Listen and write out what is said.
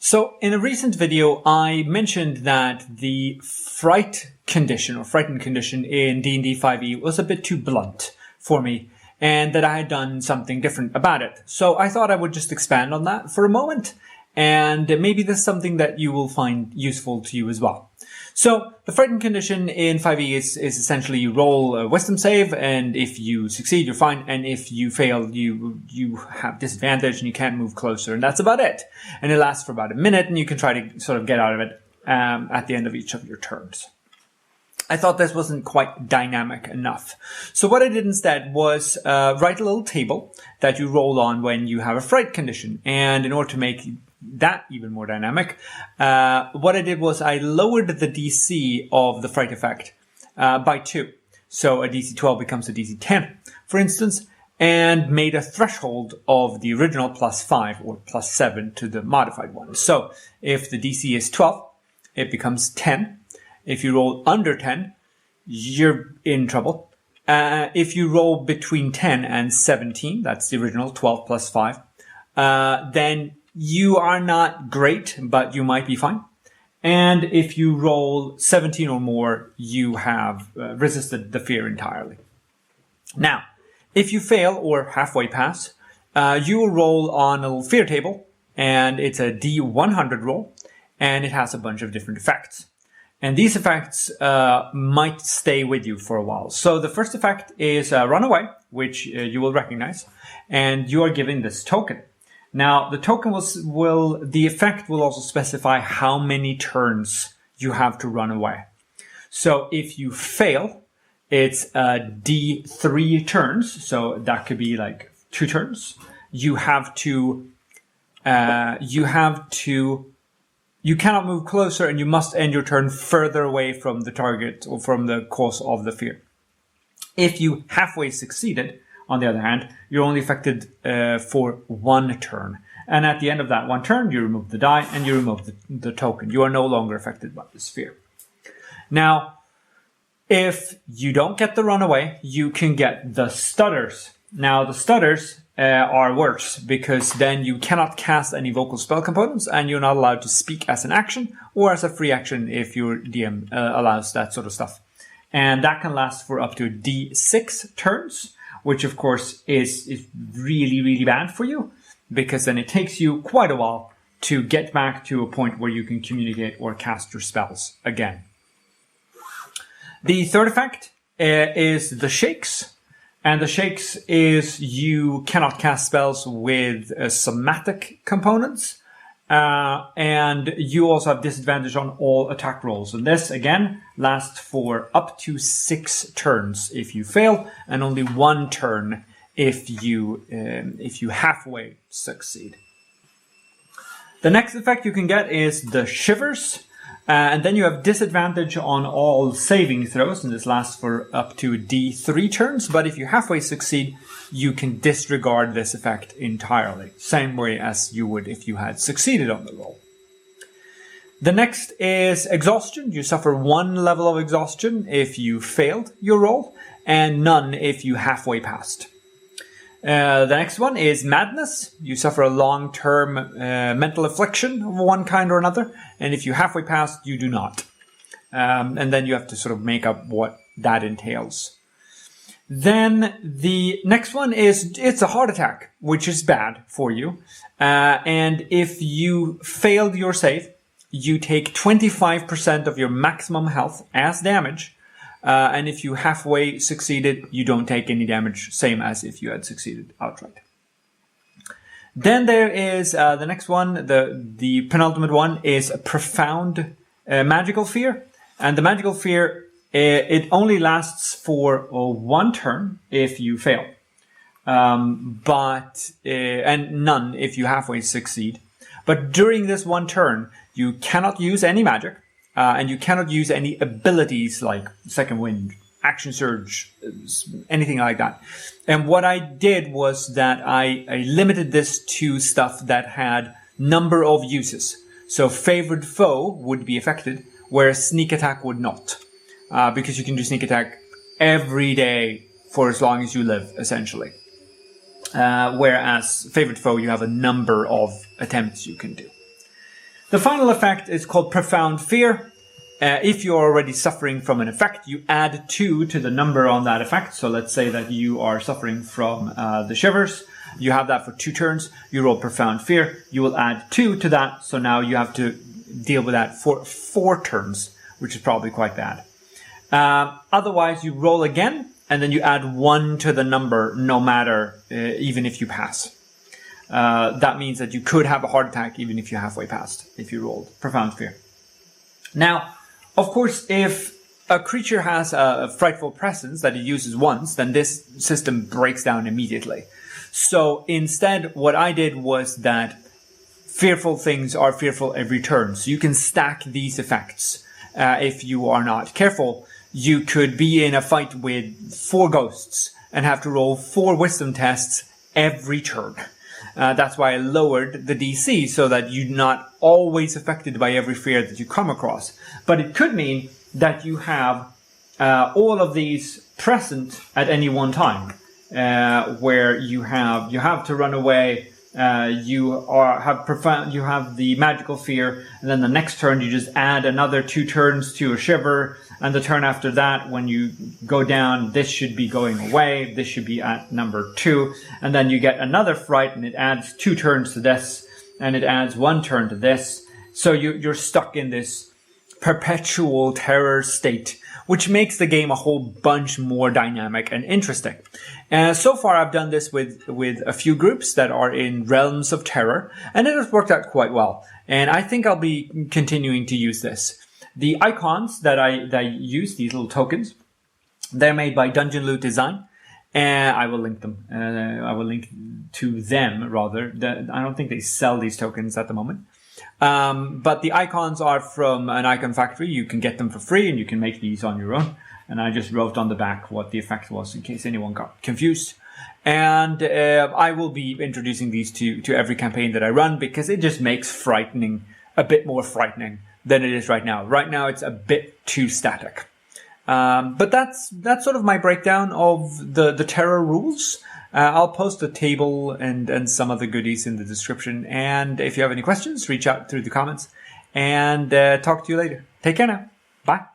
So in a recent video, I mentioned that the fright condition or frightened condition in D&D 5e was a bit too blunt for me and that I had done something different about it. So I thought I would just expand on that for a moment, and maybe this is something that you will find useful to you as well. So the frightened condition in 5e is essentially you roll a wisdom save, and if you succeed, you're fine, and if you fail, you have disadvantage and you can't move closer, and that's about it. And it lasts for about a minute, and you can try to sort of get out of it at the end of each of your turns. I thought this wasn't quite dynamic enough. So what I did instead was write a little table that you roll on when you have a fright condition. And in order to make that even more dynamic, what I did was I lowered the DC of the fright effect by 2. So a DC 12 becomes a DC 10, for instance, and made a threshold of the original +5 or +7 to the modified one. So if the DC is 12, it becomes 10. If you roll under 10, you're in trouble. If you roll between 10 and 17, that's the original 12 plus 5, then you are not great, but you might be fine. And if you roll 17 or more, you have resisted the fear entirely. Now, if you fail or halfway pass, you will roll on a little fear table, and it's a D100 roll, and it has a bunch of different effects. And these effects might stay with you for a while. So the first effect is Runaway, which you will recognize, and you are given this token. Now, the token the effect will also specify how many turns you have to run away. So if you fail, it's D3 turns. So that could be like 2 turns. You cannot move closer, and you must end your turn further away from the target or from the cause of the fear. If you halfway succeeded, on the other hand, you're only affected for 1 turn. And at the end of that 1 turn, you remove the die and you remove the token. You are no longer affected by this fear. Now, if you don't get the runaway, you can get the stutters. Now, the stutters are worse, because then you cannot cast any vocal spell components, and you're not allowed to speak as an action or as a free action if your DM allows that sort of stuff. And that can last for up to D6 turns, which of course is really, really bad for you, because then it takes you quite a while to get back to a point where you can communicate or cast your spells again. The third effect is the shakes. And the shakes is you cannot cast spells with somatic components. And you also have disadvantage on all attack rolls. And this, again, lasts for up to 6 turns if you fail, and only 1 turn if you halfway succeed. The next effect you can get is the Shivers. And then you have disadvantage on all saving throws, and this lasts for up to D3 turns. But if you halfway succeed, you can disregard this effect entirely. Same way as you would if you had succeeded on the roll. The next is Exhaustion. You suffer 1 level of exhaustion if you failed your roll, and none if you halfway passed. The next one is Madness. You suffer a long-term mental affliction of one kind or another, and if you halfway pass, you do not. And then you have to sort of make up what that entails. Then the next one it's a heart attack, which is bad for you. And if you failed your save, you take 25% of your maximum health as damage. And if you halfway succeeded, you don't take any damage, same as if you had succeeded outright. Then there is the next one, the penultimate one, is a profound magical fear. And the magical fear, it only lasts for 1 turn if you fail. And none if you halfway succeed. But during this 1 turn, you cannot use any magic. And you cannot use any abilities like Second Wind, Action Surge, anything like that. And what I did was that I limited this to stuff that had number of uses. So Favored Foe would be affected, whereas Sneak Attack would not. Because you can do Sneak Attack every day for as long as you live, essentially. Whereas Favored Foe, you have a number of attempts you can do. The final effect is called Profound Fear. If you're already suffering from an effect, you add 2 to the number on that effect. So let's say that you are suffering from the Shivers. You have that for 2 turns. You roll Profound Fear. You will add 2 to that. So now you have to deal with that for 4 turns, which is probably quite bad. Otherwise, you roll again, and then you add 1 to the number, no matter, even if you pass. That means that you could have a heart attack even if you halfway passed, if you rolled Profound Fear. Now, of course, if a creature has a frightful presence that it uses once, then this system breaks down immediately. So instead, what I did was that fearful things are fearful every turn. So you can stack these effects if you are not careful. You could be in a fight with 4 ghosts and have to roll 4 wisdom tests every turn. That's why I lowered the DC so that you're not always affected by every fear that you come across. But it could mean that you have all of these present at any one time, where you have to run away. You have the magical fear, and then the next turn you just add another 2 turns to a shiver, and the turn after that, when you go down, this should be going away. This should be at number 2, and then you get another fright, and it adds 2 turns to this, and it adds 1 turn to this. So you're stuck in this perpetual terror state, which makes the game a whole bunch more dynamic and interesting. So far, I've done this with a few groups that are in realms of terror, and it has worked out quite well. And I think I'll be continuing to use this. The icons that I use, these little tokens, they're made by Dungeonloot-design, and I will link them. I will link to them, rather. I don't think they sell these tokens at the moment. But the icons are from an icon factory. You can get them for free, and you can make these on your own. And I just wrote on the back what the effect was in case anyone got confused. And I will be introducing these to every campaign that I run, because it just makes frightening a bit more frightening than it is right now. Right now, it's a bit too static. But that's sort of my breakdown of the terror rules. I'll post a table and some other goodies in the description. And if you have any questions, reach out through the comments. And talk to you later. Take care now. Bye.